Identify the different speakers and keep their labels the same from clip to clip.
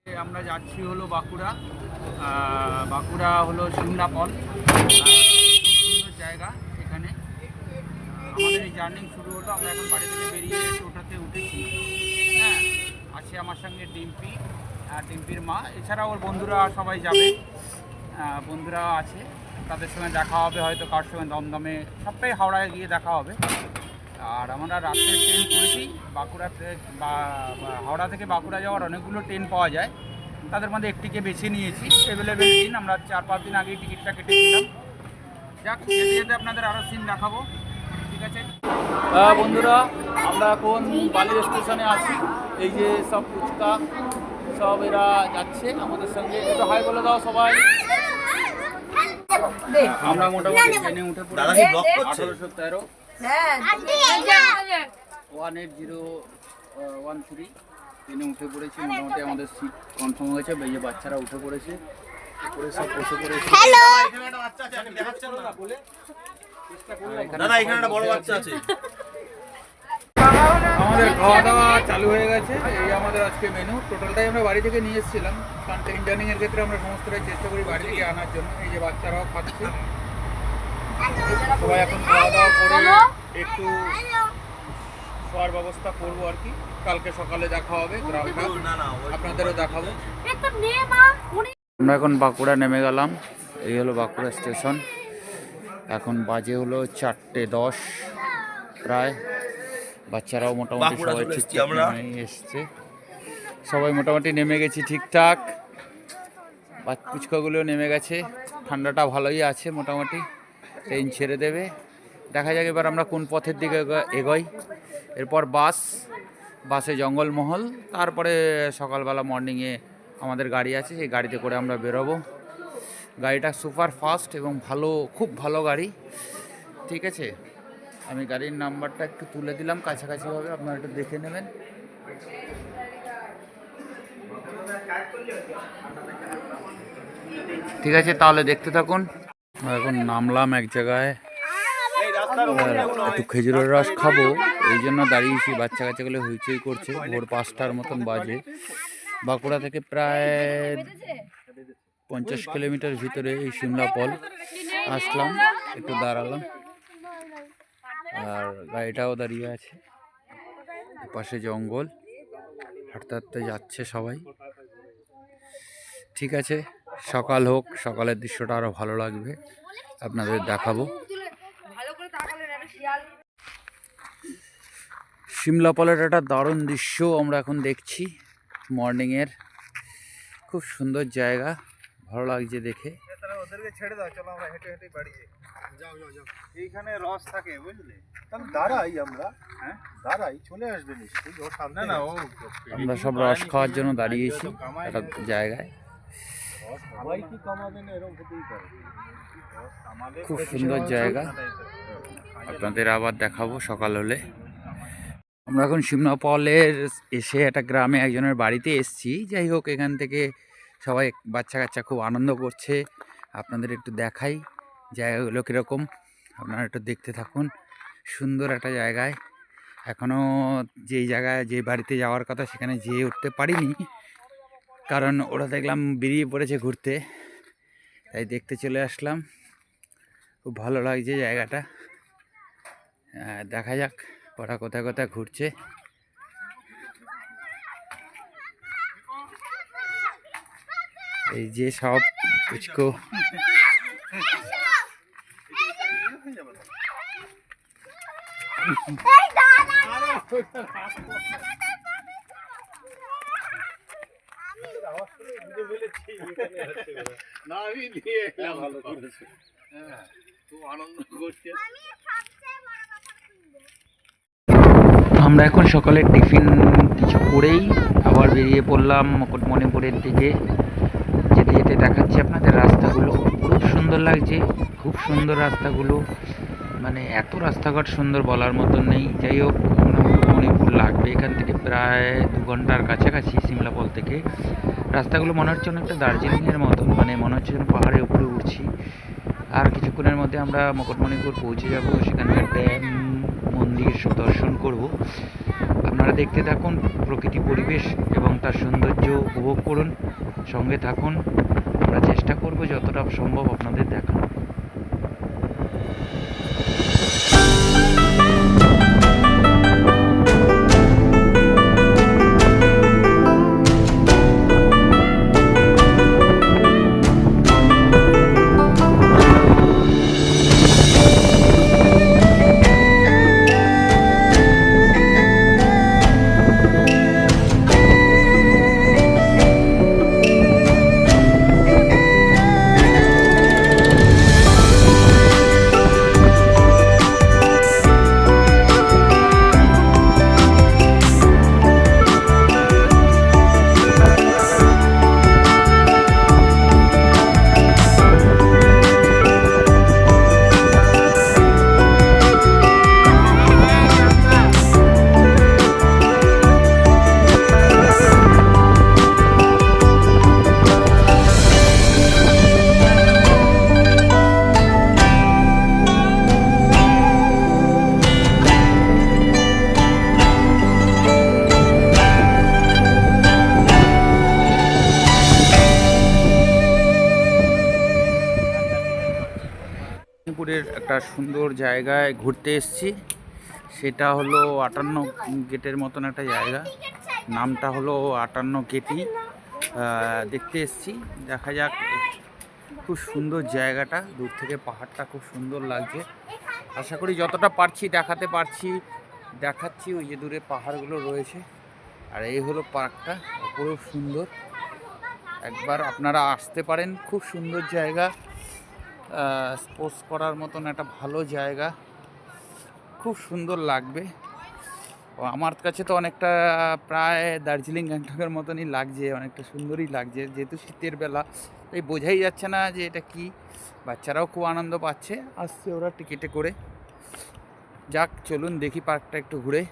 Speaker 1: আমরা যাচ্ছি হলো বাঁকুড়া। বাঁকুড়া হলো সিমলাপল, খুব সুন্দর জায়গা। এখানে আমাদের এই জার্নি শুরু হলো। আমরা এখন বাড়ি থেকে বেরিয়ে টোটোতে উঠেছি। হ্যাঁ, আছে আমার সঙ্গে ডিম্পি, ডিম্পির মা, এছাড়াও ওর বন্ধুরা সবাই যাবে। বন্ধুরা আছে, তাদের সঙ্গে দেখা হবে, হয়তো কার সঙ্গে দমদমে, সবটাই হাওড়ায় গিয়ে দেখা হবে। আর আমরা রাত্রে ট্রেন করেছি বাঁকুড়া বা হাওড়া থেকে বাঁকুড়া যাওয়ার অনেকগুলো ট্রেন পাওয়া যায়, তাদের মধ্যে একটিকে বেছে নিয়েছি। অ্যাভেলেবেল দিন, আমরা 4-5 দিন আগেই টিকিটটা কেটেছিলাম। যাক, যেতে যেতে আপনাদের আরও সিন দেখাবো, ঠিক আছে? বন্ধুরা, আমরা এখন বালি স্টেশনে আছি। এই যে সব ফুচকা সব এরা যাচ্ছে আমাদের সঙ্গে। একটু হাই বলে দাও সবাই। আমরা মোটামুটি ট্রেনে উঠে পড়েছি 1813 18013 ট্রেনে উঠে পড়েছি। মোটামুটি আমাদের সিট কনফার্ম হয়েছে। বেজে বাচ্চারা উঠে পড়েছে, উপরে সব বসে পড়েছে। আমাদের খাওয়া দাওয়া চালু হয়ে গেছে। এই আমাদের আজকে মেনু। টোটালটাই আমরা বাড়ি থেকে নিয়ে এসেছিলাম, কারণ ট্রেন জার্নিংয়ের ক্ষেত্রে আমরা সমস্তটাই চেষ্টা করি বাড়ি থেকে আনার জন্য। এই যে বাচ্চারাও খাচ্ছে, সবাই এখন খাওয়া দাওয়া করে একটু শোয়ার ব্যবস্থা করবো আর কি। কালকে সকালে দেখা হবে, গ্রামটা আপনাদেরও দেখাবো। আমরা এখন বাঁকুড়া নেমে গেলাম। এই হলো বাঁকুড়া স্টেশন। এখন বাজে হলো 4:10 প্রায়। বাচ্চারাও মোটামুটি সবাই ঠিকঠাক এসছে, সবাই মোটামুটি নেমে গেছি ঠিকঠাক। পুচকাগুলো নেমে গেছে। ঠান্ডাটা ভালোই আছে মোটামুটি, ট্রেন ছেড়ে দেবে। দেখা যাক এবার আমরা কোন পথের দিকে এগোই। এরপর বাসে জঙ্গলমহল, তারপরে সকালবেলা মর্নিংয়ে আমাদের গাড়ি আছে, সেই গাড়িতে করে আমরা বেরোবো। গাড়িটা সুপার ফাস্ট এবং ভালো, খুব ভালো গাড়ি, ঠিক আছে? আমি গাড়ির নাম্বারটা একটু তুলে দিলাম কাছাকাছিভাবে, আপনারা একটু দেখে নেবেন। ঠিক আছে, তাহলে দেখতে থাকুন। এখন নামলাম এক জায়গায়, একটু খেজুরের রস খাবো, এই জন্য দাঁড়িয়েছি। বাচ্চা কাচ্চাগুলো হইচই করছে। ভোর 5টার মতন বাজে। বাঁকুড়া থেকে প্রায় 50 কিলোমিটার ভিতরে এই সিমলাপল আসলাম, একটু দাঁড়ালাম। আর গাড়িটাও দাঁড়িয়ে আছে, পাশে জঙ্গল, হাঁটতে হাঁটতে যাচ্ছে সবাই। ঠিক আছে, সকাল হোক, সকালের দৃশ্যটা আরও ভালো লাগবে, আপনাদের দেখাবো। সিমলাপলের একটা দারুণ দৃশ্য আমরা এখন দেখছি মর্নিংয়ের। খুব সুন্দর জায়গা, ভালো লাগছে দেখে। ওদেরকে ছেড়ে দাও, চলো আমরা হেঁটে হেঁটে বাড়ি যাই। যাও যাও যাও, এইখানে রস থাকে বুঝলে, তাহলে দাঁড়াই আমরা। হ্যাঁ, দাঁড়াই, চলে আসবে নিশ্চয়ই। ও সামনে না, ও আমরা সব রস খাওয়ার জন্য দাঁড়িয়েছি একটা জায়গায়। খুব সুন্দর জায়গা, আপনাদের আবার দেখাবো সকাল হলে। আমরা এখন সিমলাপলের এসে একটা গ্রামে একজনের বাড়িতে এসেছি। যাই হোক, এখান থেকে সবাই বাচ্চা কাচ্চা খুব আনন্দ করছে। আপনাদের একটু দেখাই জায়গাগুলো কীরকম, আপনারা একটু দেখতে থাকুন। সুন্দর একটা জায়গায়, এখনও যেই জায়গায়, যে বাড়িতে যাওয়ার কথা সেখানে যেয়ে উঠতে পারিনি, কারণ ওরা দেখলাম বেরিয়ে পড়েছে ঘুরতে, তাই দেখতে চলে আসলাম। খুব ভালো লাগছে জায়গাটা। দেখা যাক ওরা কোথায় কোথায় ঘুরছে। এই যে সব পুচকো, আমরা এখন সকালে টিফিন কিছু করেই আবার বেরিয়ে পড়লাম মুকুটমণিপুরের দিকে। যেতে যেতে দেখাচ্ছি আপনাদের রাস্তাগুলো, খুব সুন্দর লাগছে, খুব সুন্দর রাস্তাগুলো, মানে এত রাস্তাঘাট সুন্দর বলার মতন নেই। যাই হোক, আমরা মুকুটমণিপুর লাগবে এখান থেকে প্রায় 2 ঘন্টার কাছাকাছি সিমলাপল থেকে। রাস্তাগুলো মনে হচ্ছে অনেকটা দার্জিলিংয়ের মতন, মানে মনে হচ্ছে যেন পাহাড়ের উপরে উঠছি। আর কিছুক্ষণের মধ্যে আমরা মুকুটমণিপুর পৌঁছে যাব, সেখানকার ড্যাম, মন্দির সব দর্শন করব।
Speaker 2: আপনারা দেখতে থাকুন প্রকৃতি পরিবেশ এবং তার সৌন্দর্য উপভোগ করুন, সঙ্গে থাকুন। আমরা চেষ্টা করব যতটা সম্ভব আপনাদের দেখানো। মেদিনীপুরের একটা সুন্দর জায়গায় ঘুরতে এসেছি, সেটা হলো 58 গেটের মতন একটা জায়গা, নামটা হলো 58 গেটই দেখতে এসেছি। দেখা যাক, খুব সুন্দর জায়গাটা, দূর থেকে পাহাড়টা খুব সুন্দর লাগছে। আশা করি যতটা পারছি দেখাচ্ছি। ওই যে দূরে পাহাড়গুলো রয়েছে, আর এই হলো পার্কটা, অপরূপ সুন্দর। একবার আপনারা আসতে পারেন, খুব সুন্দর জায়গা, স্পোর্টস করার মতন একটা ভালো জায়গা, খুব সুন্দর লাগবে। আমার কাছে তো অনেকটা প্রায় দার্জিলিং গ্যাংটকের মতনই লাগছে, অনেকটা সুন্দরই লাগছে। যেহেতু শীতের বেলা, তাই বোঝাই যাচ্ছে না যে এটা কি। বাচ্চারাও খুব আনন্দ পাচ্ছে, আসছে ওরা টিকিটে করে। যাক, চলুন দেখি পার্কটা একটু ঘুরে।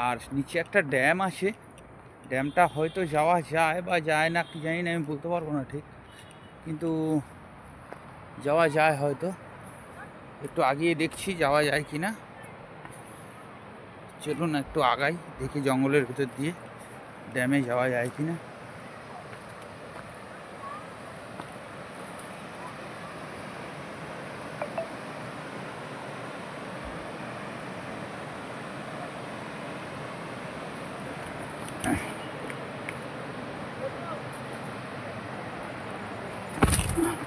Speaker 2: আর নিচে একটা ড্যাম আছে, ড্যামটা হয়তো যাওয়া যায় বা যায় না, কি জানি না, আমি বলতে পারবো না ঠিক, কিন্তু যাওয়া যায় হয়তো। একটু আগিয়ে দেখছি যাওয়া যায় কি না। চলুন একটু আগাই, দেখি জঙ্গলের ভিতর দিয়ে ড্যামে যাওয়া যায় কি না।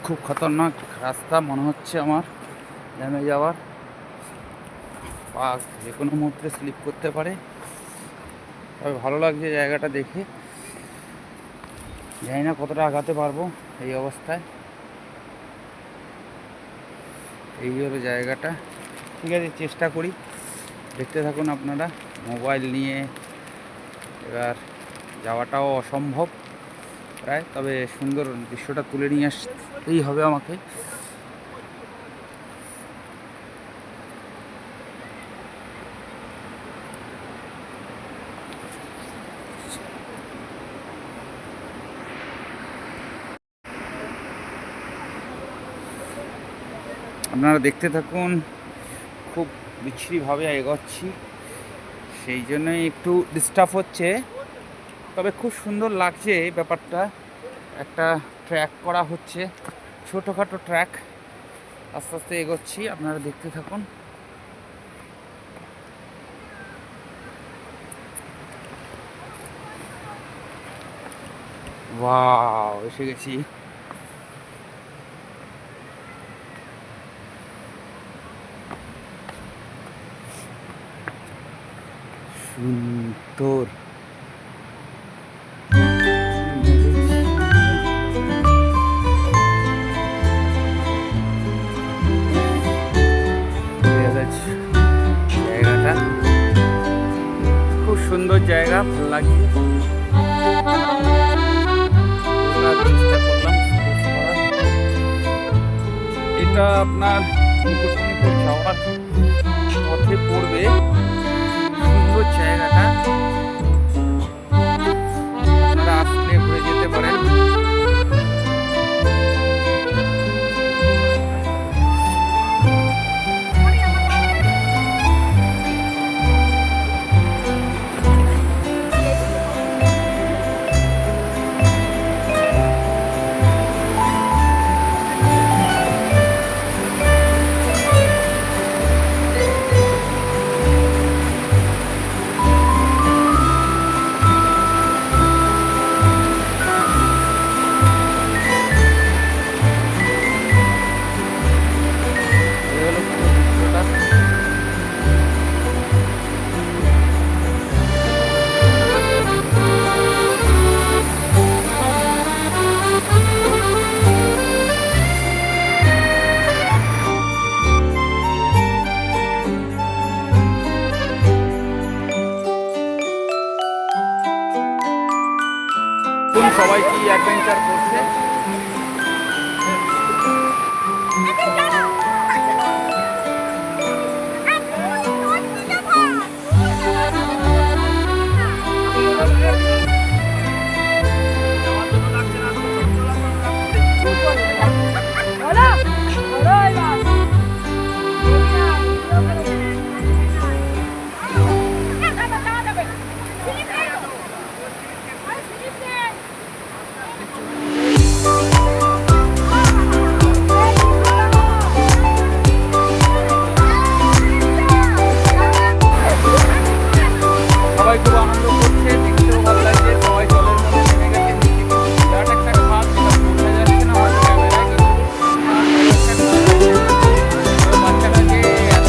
Speaker 2: খুব খতরনাক রাস্তা মনে হচ্ছে আমার ড্যামে যাওয়ার, পা যে কোনো মুহূর্তে স্লিপ করতে পারে। তবে ভালো লাগছে জায়গাটা দেখে, জানি না কতটা আগাতে পারবো এই অবস্থায়। এই হলো জায়গাটা, ঠিক আছে, চেষ্টা করি। দেখতে থাকুন আপনারা। মোবাইল নিয়ে এবার যাওয়াটাও অসম্ভব প্রায়, তবে সুন্দর দৃশ্যটা তুলে নিয়ে আসতেই হবে আমাকে। আপনারা দেখতে থাকুন, খুব বিচ্ছিরিভাবে এগোচ্ছি, সেই জন্যই একটু ডিস্টার্ব হচ্ছে, তবে খুব সুন্দর লাগছে ব্যাপারটা। একটা ট্র্যাক করা হচ্ছে, ছোটোখাটো ট্র্যাক, আস্তে আস্তে এগোচ্ছি, আপনারা দেখতে থাকুন। ওয়াও, এসে গেছি। সুন্দর, জায়গাটা খুব সুন্দর জায়গা, ভালো লাগছে। এটা আপনার মুকুটমণিপুর যাওয়ার পথে পড়বে, সুন্দর জায়গাটা, আপনারা আসলে ঘুরে যেতে পারেন। সবাই কি অ্যাডভেঞ্চার করছে। সবাই খুব আনন্দ করছে, দেখতেও ভালো লাগছে। সবাই জলের মধ্যে নেমে গেছে, নিচে কিন্তু বিরাট একটা খাদ, যেটা বোঝা যাচ্ছে না হয়তো ক্যামেরায়, কিন্তু বাচ্চাটাকে এত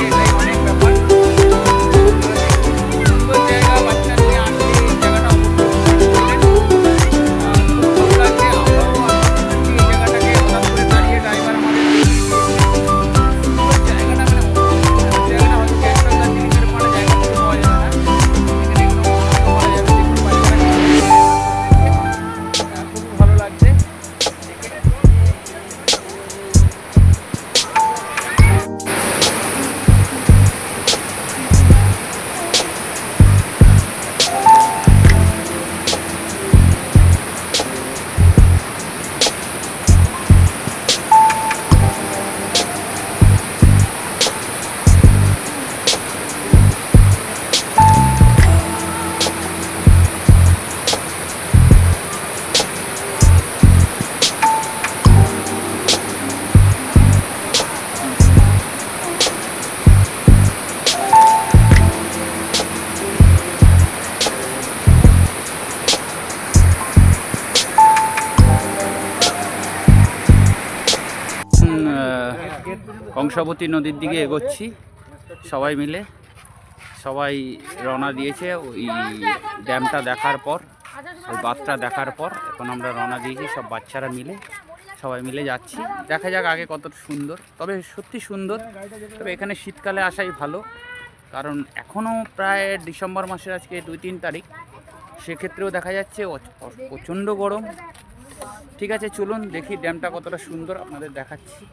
Speaker 2: এটাই অনেক ব্যাপার। সুন্দর জায়গা, বাচ্চা নিয়ে আসলে এই জায়গাটা খুব ভালো লাগছে। আমরাও এই জায়গাটাকে হঠাৎ করে দাঁড়িয়ে ড্রাইভার আমাদের জায়গাটা ভালো লাগছে। কংসাবতী নদীর দিকে এগোচ্ছি সবাই মিলে। সবাই রওনা দিয়েছে ওই ড্যামটা দেখার পর, ওই বাঁধটা দেখার পর এখন আমরা রওনা দিয়েছি সব বাচ্চারা মিলে, সবাই মিলে যাচ্ছি। দেখা যাক আগে কতটা সুন্দর, তবে সত্যি সুন্দর। তবে এখানে শীতকালে আসাই ভালো, কারণ এখনও প্রায় ডিসেম্বর মাসের আজকে 2-3 তারিখ, সেক্ষেত্রেও দেখা যাচ্ছে প্রচণ্ড গরম। ঠিক আছে, চলুন দেখি ড্যামটা কতটা সুন্দর, আপনাদের দেখাচ্ছি।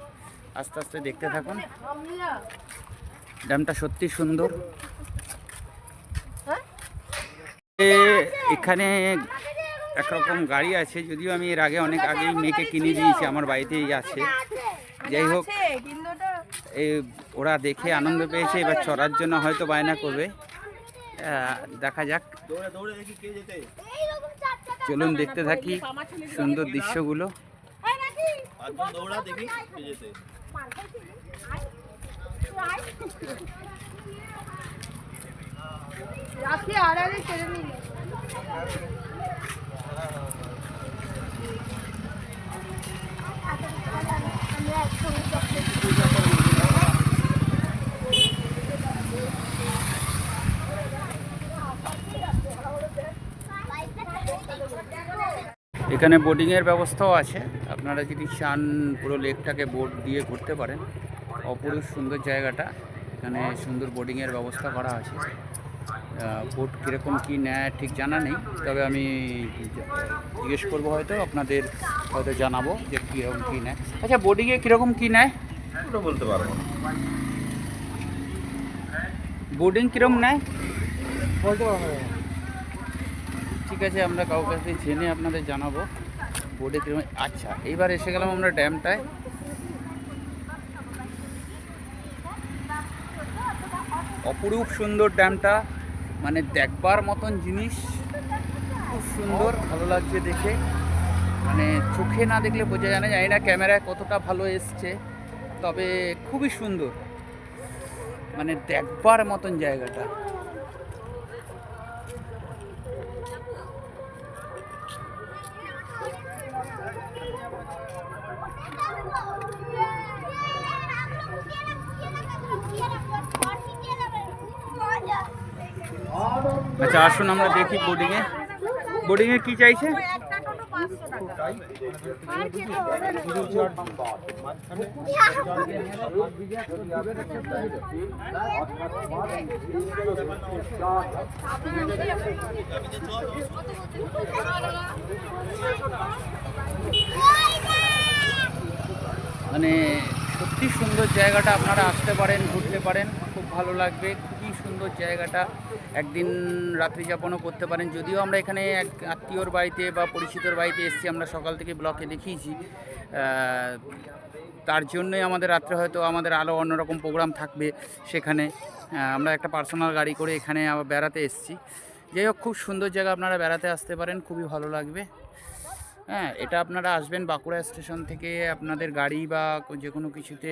Speaker 2: আস্তে আস্তে দেখতে থাকুন। ড্যামটা সত্যি সুন্দর। এখানে একরকম গাড়ি আছে, যদিও আমি এর আগে অনেক আগেই মেয়েকে কিনে দিয়েছি, আমার বাড়িতেই আছে। যাই হোক, ওরা দেখে আনন্দ পেয়েছে, এবার চড়ার জন্য হয়তো বায়না করবে, দেখা যাক। চলুন দেখতে থাকি সুন্দর দৃশ্যগুলো। এখানে বোটিংয়ের ব্যবস্থাও আছে, আপনারা যদি চান পুরো লেকটাকে বোট দিয়ে ঘুরতে পারেন। অপরূপ সুন্দর জায়গাটা, এখানে সুন্দর বোটিংয়ের ব্যবস্থা করা আছে। বোট কীরকম কী নেয় ঠিক জানা নেই, তবে আমি জিজ্ঞেস করবো, হয়তো আপনাদের হয়তো জানাবো যে কীরকম কী নেয়। আচ্ছা, বোটিংয়ে কীরকম কী নেয় ওটা বলতে পারবো না। বোটিং কীরকম নেয় বলতে পারবো না। ঠিক আছে, আমরা কাউকে কাছে জেনে আপনাদের জানাবো বোটে কীরকম। আচ্ছা, এইবার এসে গেলাম আমরা ড্যামটায়। অপরূপ সুন্দর ড্যামটা, মানে দেখবার মতন জিনিস, খুব সুন্দর, ভালো লাগছে দেখে। মানে চোখে না দেখলে বোঝা যায় না, জানি না ক্যামেরায় কতটা ভালো এসছে, তবে খুবই সুন্দর, মানে দেখবার মতন জায়গাটা। আচ্ছা, আসুন আমরা দেখি বোর্ডিংয়ে কি চাইছে। মানে সত্যি সুন্দর জায়গাটা, আপনারা আসতে পারেন, ঘুরতে পারেন, খুব ভালো লাগবে। খুবই সুন্দর জায়গাটা, একদিন রাত্রি যাপনও করতে পারেন। যদিও আমরা এখানে এক আত্মীয়র বাড়িতে বা পরিচিতর বাড়িতে এসেছি, আমরা সকাল থেকে ব্লকে দেখিয়েছি, তার জন্যই আমাদের রাত্রে হয়তো আমাদের আরও অন্যরকম প্রোগ্রাম থাকবে সেখানে। আমরা একটা পার্সোনাল গাড়ি করে এখানে আবার বেড়াতে এসেছি। যাই হোক, খুব সুন্দর জায়গা, আপনারা বেড়াতে আসতে পারেন, খুবই ভালো লাগবে। হ্যাঁ, এটা আপনারা আসবেন বাঁকুড়া স্টেশন থেকে, আপনাদের গাড়ি বা যে কোনো কিছুতে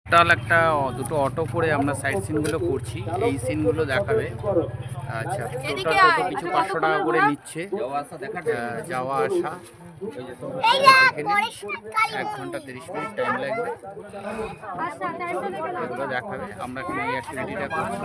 Speaker 2: টোটাল একটা দুটো অটো করে আমরা সাইড সিনগুলো করছি, এই সিনগুলো দেখাবে। আচ্ছা, টোটাল টোটো কিছু 500 টাকা করে নিচ্ছে যাওয়া আসা। এখানে 1 ঘন্টা 30 মিনিট টাইম লাগবে, এগুলো দেখাবে। আমরা এখানে এই অ্যাক্টিভিটিটা করছি।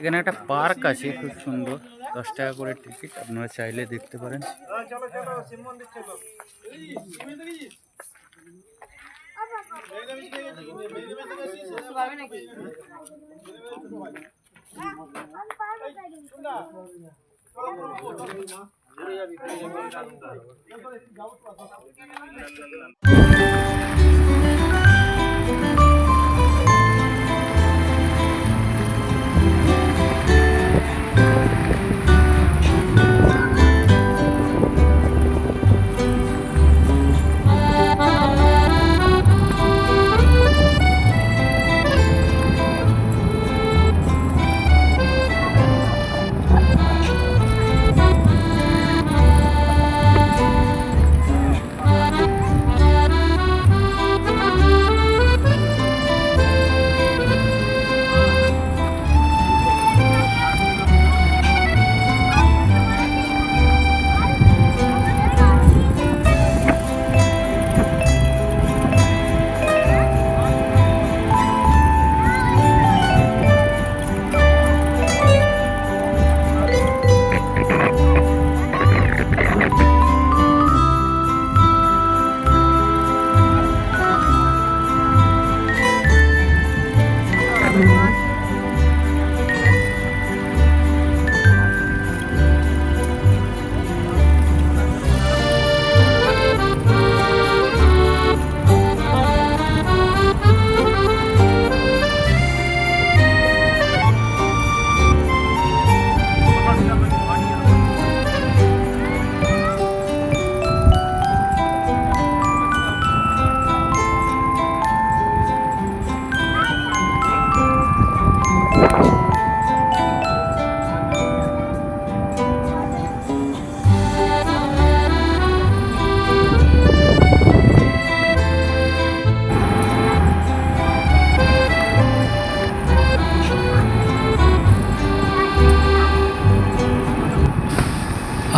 Speaker 2: এখানে একটা পার্ক আছে খুব সুন্দর, 10 টাকা করে টিকিট, আপনারা চাইলে দেখতে পারেন।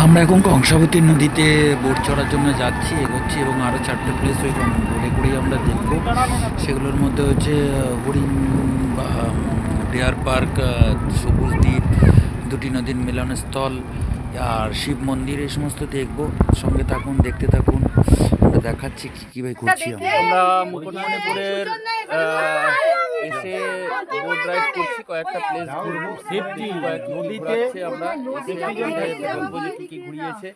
Speaker 2: আমরা এখন কংসাবতী নদীতে বোট চড়ার জন্য যাচ্ছি, এগোচ্ছি এবং আরও 4টে প্লেস ওই বোটে করেই আমরা দেখব। সেগুলোর মধ্যে হচ্ছে হরিণ বা ডিয়ার পার্ক, সবুজ দ্বীপ, 2টি নদীর মিলনস্থল আর শিব মন্দির, এই সমস্ত দেখব। সঙ্গে থাকুন, দেখতে থাকুন, আমরা দেখাচ্ছি কীভাবে ঘুরছি। আমরা মুকুটমণিপুরের এসে বোট রাইড করছি, কয়েকটা প্লেস ঘুরবো। সেফটি নদীতে আমরা বলবো যে কী কী ঘুরিয়েছে।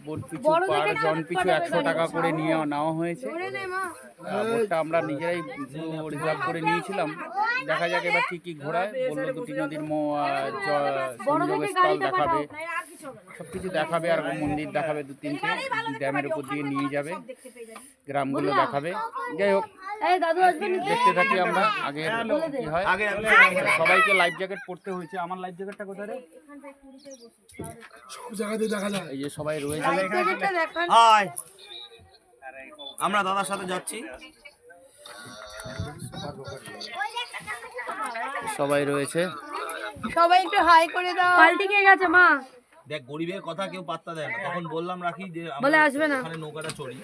Speaker 2: বোট পিছু পার জন পিছু 100 টাকা করে নেওয়া হয়েছে। বোটটা আমরা নিজেরাই রিজার্ভ করে নিয়েছিলাম। দেখা যাক এবার কী কী ঘোরায়। বললো 2টি নদীর সংযোগস্থল দেখাবে, সব কিছু দেখাবে, আর মন্দির দেখাবে, 2-3টে ড্যামের উপর দিয়ে নিয়ে যাবে, গ্রামগুলো দেখাবে। যাই হোক, দেখতে থাকি আমরা। আগে কি হয়, সবাইকে লাইফ জ্যাকেট পরতে হয়েছে। আমার লাইফ জ্যাকেটটা কোথায় রে? সব জায়গাতে দেখা যায়। এই যে সবাই রয়েছে,
Speaker 3: আমরা দাদার সাথে যাচ্ছি,
Speaker 2: সবাই রয়েছে।
Speaker 4: সবাই একটু হাই করে দাও। পাল্টি কে গেছে মা?
Speaker 3: দেখ গরিবের কথা কেউ পাত্তা দেয় না। তখন বললাম রাখি যে
Speaker 4: বলে আসবে না,
Speaker 3: ওখানে নৌকাটা চড়ি।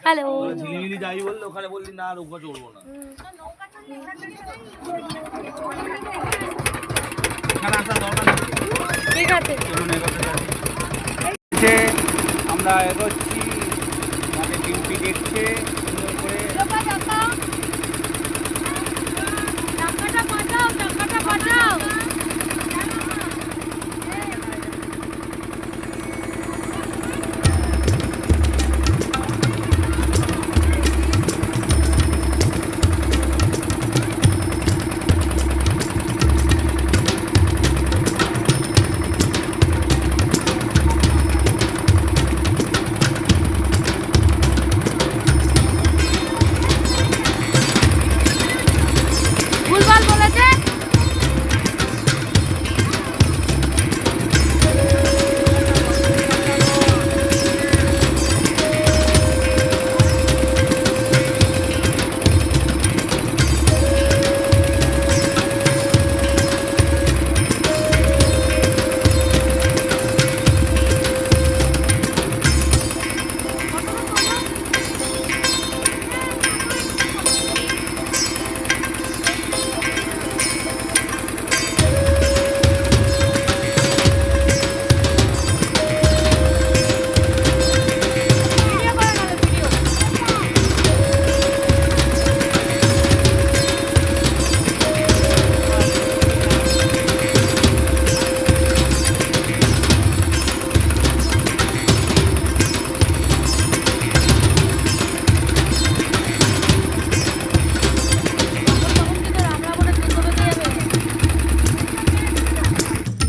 Speaker 4: হ্যালো,
Speaker 3: ঝিলিমিলি যাই বললে ওখানে বললি না, নৌকা চড়বো না। এখানে আসার দরকার নেই।
Speaker 4: ঠিক আছে,
Speaker 2: চলুন এগোতে থাকি। আমরা এগোচ্ছি, আমাদের ডিউটি দেখছে সুন্দর করে।
Speaker 4: টাকাটা বাঁচাও, টাকাটা বাঁচাও। ভুলভাল বলেছে।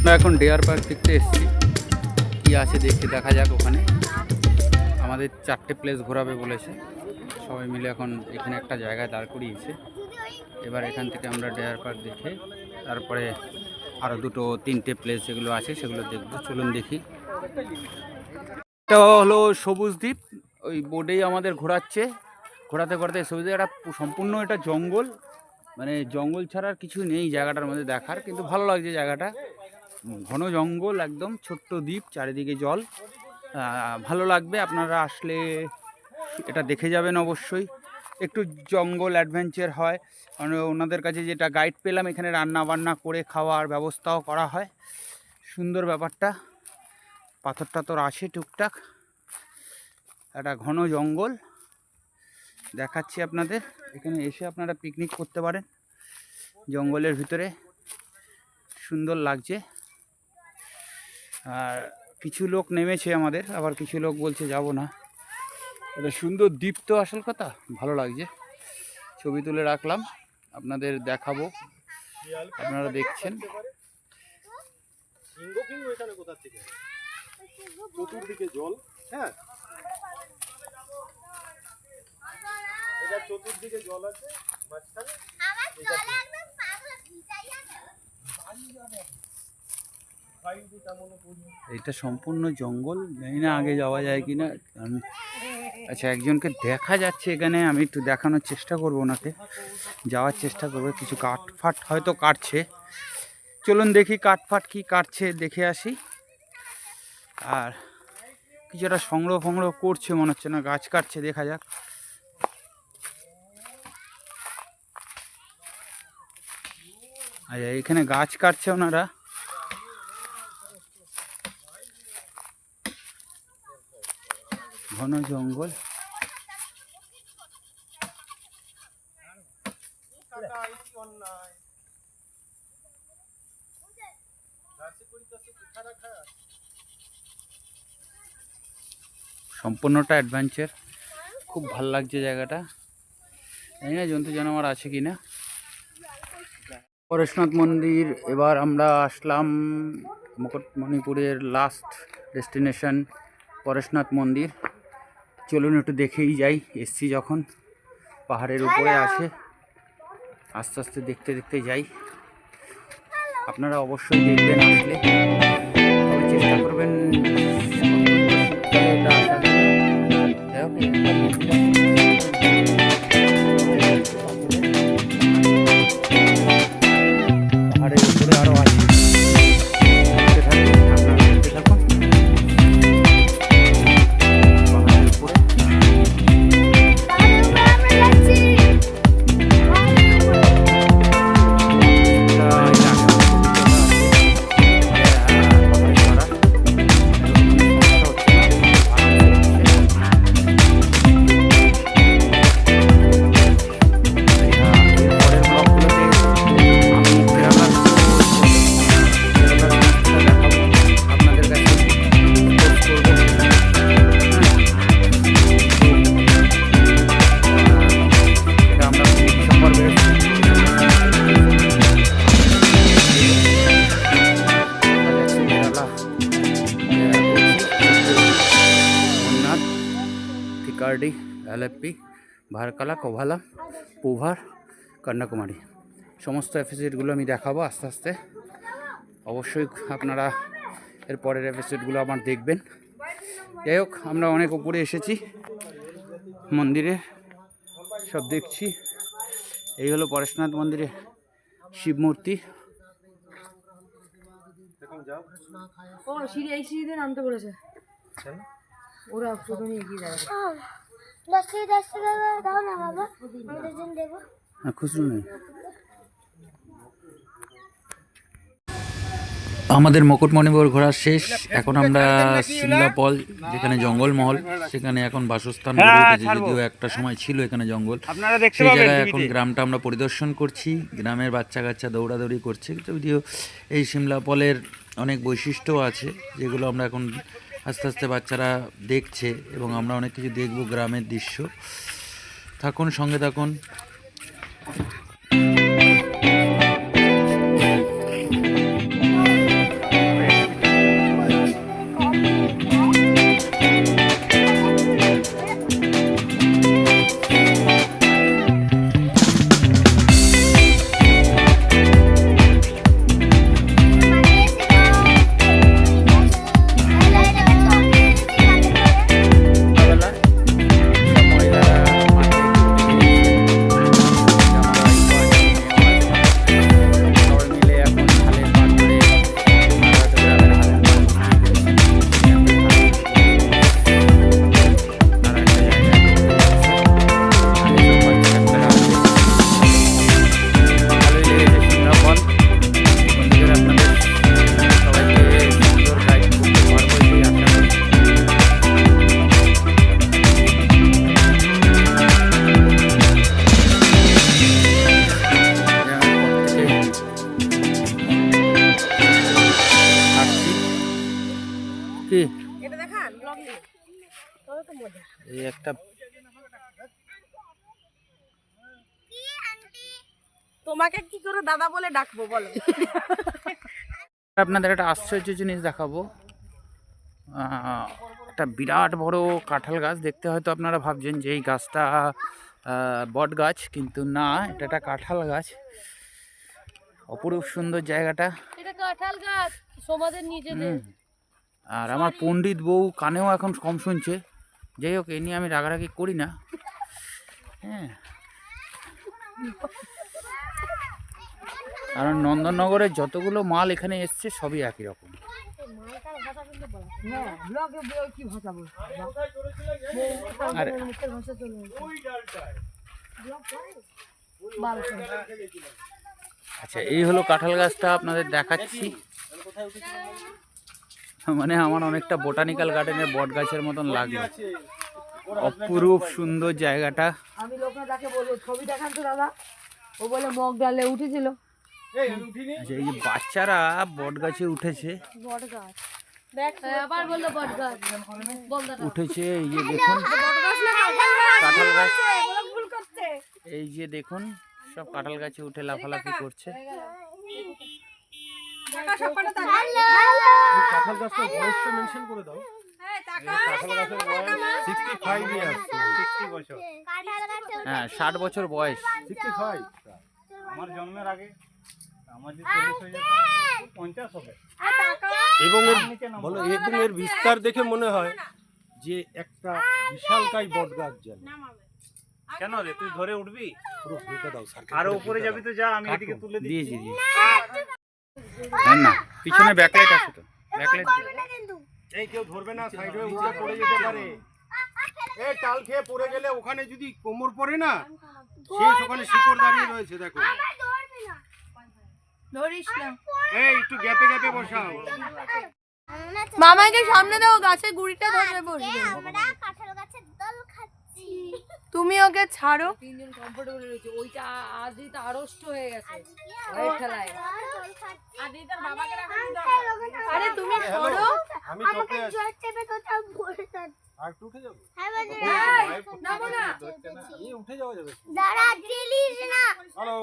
Speaker 2: আমরা এখন ডিয়ার পার্ক দেখতে এসেছি, কি আছে দেখতে, দেখা যাক। ওখানে আমাদের 4টে প্লেস ঘোরাবে বলেছে, সবাই মিলে এখন এখানে একটা জায়গায় দাঁড় করিয়েছে। এবার এখান থেকে আমরা ডিয়ার পার্ক দেখে তারপরে আরও 2-3টে প্লেস যেগুলো আছে সেগুলো দেখবো। চলুন দেখি। এটা হলো সবুজ দ্বীপ, ওই বোর্ডেই আমাদের ঘোরাচ্ছে। ঘোরাতে ঘোরাতে সবুজ দ্বীপ, একটা সম্পূর্ণ এটা জঙ্গল, মানে জঙ্গল ছাড়া আর কিছু নেই জায়গাটার মধ্যে দেখার, কিন্তু ভালো লাগছে জায়গাটা। ঘন জঙ্গল, একদম ছোট্ট দ্বীপ, চারিদিকে জল, ভালো লাগবে। আপনারা আসলে এটা দেখে যাবেন অবশ্যই। একটু জঙ্গল অ্যাডভেঞ্চার হয়, কারণ ওনাদের কাছে যেটা গাইড পেলাম, এখানে রান্না বান্না করে খাওয়ার ব্যবস্থাও করা হয়। সুন্দর ব্যাপারটা, পাথর টাথর আছে টুকটাক, একটা ঘন জঙ্গল দেখাচ্ছি আপনাদের। এখানে এসে আপনারা পিকনিক করতে পারেন জঙ্গলের ভিতরে, সুন্দর লাগছে। আর কিছু লোক নেমেছে আমাদের, আবার কিছু লোক বলছে যাব না। এটা সুন্দর দ্বীপ তো, আসল কথা ভালো লাগছে। ছবি তুলে রাখলাম, আপনাদের দেখাবো, আপনারা দেখছেন।
Speaker 5: চতুর্দিকে জল, হ্যাঁ, এটা চতুর্দিকে জল আছে, মাঝখানে
Speaker 2: এটা সম্পূর্ণ জঙ্গল, জানি না আগে যাওয়া যায় কিনা। আচ্ছা, একজনকে দেখা যাচ্ছে এখানে, আমি একটু দেখানোর চেষ্টা করব, ওনাকে যাওয়ার চেষ্টা করবো। কিছু কাঠ ফাট হয়তো কাটছে, চলুন দেখি কাঠ ফাট কি কাটছে, দেখে আসি। আর কিছু একটা সংগ্রহ ফংগ্রহ করছে মনে হচ্ছে, না গাছ কাটছে, দেখা যাক। আচ্ছা, এখানে গাছ কাটছে ওনারা। ঘন জঙ্গল। সম্পূর্ণটা অ্যাডভেঞ্চার, খুব ভাল লাগছে জায়গাটা। জানি না জন্তু জানোয়ার আছে কিনা। পরেশনাথ মন্দির, এবার আমরা আসলাম মুকুটমণিপুরের লাস্ট ডেস্টিনেশন পরেশনাথ মন্দির। চলুন একটু দেখেই যাই, এসছি যখন পাহাড়ের উপরে আসে, আস্তে আস্তে দেখতে দেখতে যাই। আপনারা অবশ্যই দেখবেন, আসলে তবে চেষ্টা করবেন পাহাড়ের উপরে আরো আছে। थिकार्डी, एलेप्पी, भारकाला, कोभाला, पुभार, कन्याकुमारी समस्त एपिसोडगुलो आमी देखाबो आस्ते आस्ते। अवश्यई आपनारा एर परेर एपिसोडगुलो आमार देखबेन। যাই হোক, আমরা অনেক উপরে এসেছি, মন্দিরে সব দেখছি। এই হলো পরেশনাথ মন্দিরে শিব মূর্তি।
Speaker 4: ও সিঁড়ি, এই সিঁড়িতে নামতে বলেছে ওরা, প্রথমে এগিয়ে যাবে।
Speaker 6: 10 টাকা দাও না বাবা, আমি দুজন দেবো।
Speaker 2: খুচরো নেই। আমাদের মুকুটমণিপুর ঘোরা শেষ। এখন আমরা শিমলাপল, যেখানে জঙ্গলমহল, সেখানে এখন বাসস্থান গড়ে উঠেছে। যদিও একটা সময় ছিল এখানে জঙ্গল, সেই জায়গায় এখন গ্রামটা আমরা পরিদর্শন করছি। গ্রামের বাচ্চা কাচ্চা দৌড়াদৌড়ি করছে। যদিও এই শিমলাপলের অনেক বৈশিষ্ট্য আছে, যেগুলো আমরা এখন আস্তে আস্তে বাচ্চারা দেখছে, এবং আমরা অনেক কিছু দেখব গ্রামের দৃশ্য। থাকুন, সঙ্গে থাকুন।
Speaker 4: তোমাকে কি করে দাদা বলে ডাকবো বলো?
Speaker 2: আপনাদের একটা আশ্চর্য জিনিস দেখাবো। একটা বিরাট বড় কাঁঠাল গাছ। দেখতে হয়তো আপনারা ভাবছেন যে এই গাছটা বট গাছ, কিন্তু না, এটা একটা কাঁঠাল গাছ। অপরূপ সুন্দর জায়গাটা।
Speaker 4: এটা কাঁঠাল গাছ সমাজের নিজেদের।
Speaker 2: আর আমার পণ্ডিত বউ কানেও এখন কম শুনছে। যাই হোক, এ নিয়ে আমি রাগারাগি করি না। হ্যাঁ, কারণ নন্দননগরের যতগুলো মাল এখানে এসছে সবই একই রকম।
Speaker 4: হ্যাঁ ব্লগে কি ভাষা বলছে
Speaker 2: আর
Speaker 4: মুখের ভাষা চলে আসে
Speaker 5: ওই ডালটায়
Speaker 4: ব্লগ করে ভালো করে।
Speaker 2: আচ্ছা, এই হলো কাঁঠাল গাছটা আপনাদের দেখাচ্ছি। মানে আমার অনেকটা বোটানিক্যাল গার্ডেনের বট গাছের মতন লাগলো। অপরূপ সুন্দর জায়গাটা।
Speaker 4: আমি লোকটা তাকে বলবো ছবি দেখান তো দাদা, ও বলে মগ ডালে উঠেছিল।
Speaker 5: এই আমি উঠিনি।
Speaker 2: আচ্ছা, এই যে বাচ্চারা বট গাছে উঠেছে,
Speaker 4: বট গাছ আবার বললো বট গাছ
Speaker 2: উঠেছে। এই যে দেখুন কাঁঠাল গাছ, এই যে দেখুন সব কাঁঠাল গাছে উঠে লাফালাফি করছে।
Speaker 5: কাঁঠাল গাছটার বয়সটা মেনশন করে দাও। কাঁঠাল গাছের বয়স 65 ইয়ার্স, 60 বছর।
Speaker 2: হ্যাঁ, 60 বছর বয়স।
Speaker 5: 65
Speaker 1: আমার জন্মের আগে আমার যে 40 হয়ে যেত 50 হবে।
Speaker 5: এবং এর বিস্তার দেখে মনে হয় যে একটা বিশালকায় বট গাছ যেন।
Speaker 1: কেন রে, তুই ধরে উঠবি?
Speaker 5: পুরো ঘুরতে দাও স্যার।
Speaker 1: আরো উপরে যাবি তো যা, আমি এদিকে তুলে
Speaker 2: দিয়েছি না, পিছনে ব্যাকলাইট আছে তো, ব্যাকলাইট।
Speaker 5: এই কেউ ধরবে না, সাইড হয়ে উঠে পড়ে যেতে পারে। এই টাল খেয়ে পড়ে গেলে ওখানে যদি কোমর পড়ে না, শেষ ওখানে শিকড় দাঁড়িয়ে রয়েছে দেখো। এই একটু গ্যাপে গ্যাপে বসাও।
Speaker 7: মামাকে সামনে দাও, গাছের গুড়িটা ধরে বসবে।
Speaker 6: আমরা কাঁঠাল গাছের দল খাচ্ছি।
Speaker 7: তুমি ওকে ছাড়ো।
Speaker 4: তিনজন কমফোর্টেবল রয়েছে। ওইটা আদিত আড়ষ্ট হয়ে গেছে ওই ঠেলায়। আদিতার বাবাকে
Speaker 7: আরে তুমি সরো।
Speaker 5: আমি
Speaker 6: আমাকে
Speaker 5: তোকে
Speaker 6: জোর চেপে কোথাও পড়ে যাচ্ছে।
Speaker 5: আর একটু উঠে যাবো।
Speaker 6: হ্যাঁ বাজে
Speaker 4: নামো না।
Speaker 5: এই উঠে যাওয়া যাবে।
Speaker 6: দাঁড়া চিলিস না।
Speaker 5: হ্যালো।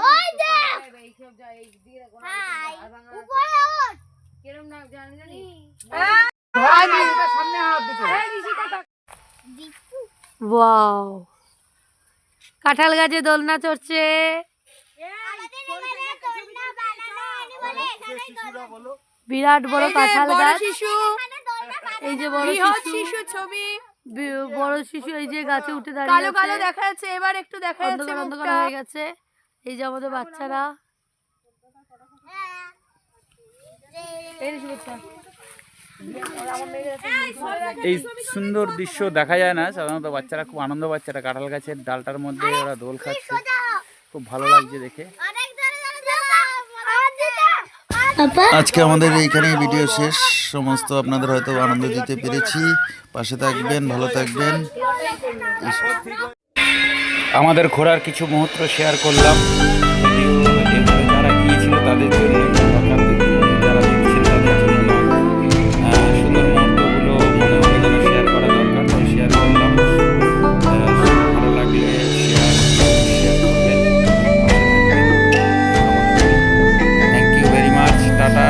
Speaker 6: ওই দেখ।
Speaker 4: এইসব যা এই দিকে কোনো
Speaker 6: হাই
Speaker 4: আর ভাঙা
Speaker 6: উপরে ওঠ।
Speaker 4: কিরম না জানি জানি
Speaker 1: সামনে হাত দুটো।
Speaker 6: দীপু
Speaker 7: ওয়াও, কাঁঠাল গাছে দোলনা চড়ছে।
Speaker 6: আমাদের এবারে দোলনা বানানো হয়নি বলে এখানেই
Speaker 5: শিশুরা বলো।
Speaker 7: বিরাট বড় কাঁঠাল গাছ।
Speaker 6: শিশু এখানে দোলনা
Speaker 7: এই যে বড়
Speaker 4: বৃহৎ
Speaker 7: শিশু,
Speaker 4: শিশু ছবি।
Speaker 7: বড় শিশু এই যে গাছে উঠে দাঁড়িয়ে
Speaker 4: কালো কালো
Speaker 7: আছে।
Speaker 4: দেখা যাচ্ছে, এবার একটু দেখা যাচ্ছে
Speaker 7: অন্ধকার অন্ধকার
Speaker 4: মুখটা।
Speaker 7: হয়ে গেছে। এই যে আমাদের বাচ্চারা।
Speaker 4: এই রে শুভেচ্ছা।
Speaker 2: এই সুন্দর দৃশ্য দেখা যায় না সাধারণত। বাচ্চারা খুব আনন্দ পাচ্ছে। কাঁঠাল গাছের ডালটার মধ্যে ওরা দোল খাচ্ছে, খুব ভালো লাগছে দেখে।
Speaker 6: অনেক ধরে ধরে
Speaker 8: আজকে আমাদের এইখানেই ভিডিও শেষ। সমস্ত আপনাদের হয়তো আনন্দ দিতে পেরেছি। পাশে থাকবেন, ভালো থাকবেন।
Speaker 2: আমাদের ঘোরার কিছু মুহূর্ত শেয়ার করলাম। এগুলো যারা গিয়েছিল তাদের জন্য, যারা দেখছেন তাদের জন্য নয়। সুন্দর মুহূর্তগুলো মনে হলে যেন শেয়ার করা দরকার, তাই শেয়ার করলাম। ভালো লাগলে শেয়ার করবেন। Thank you very much. Tata.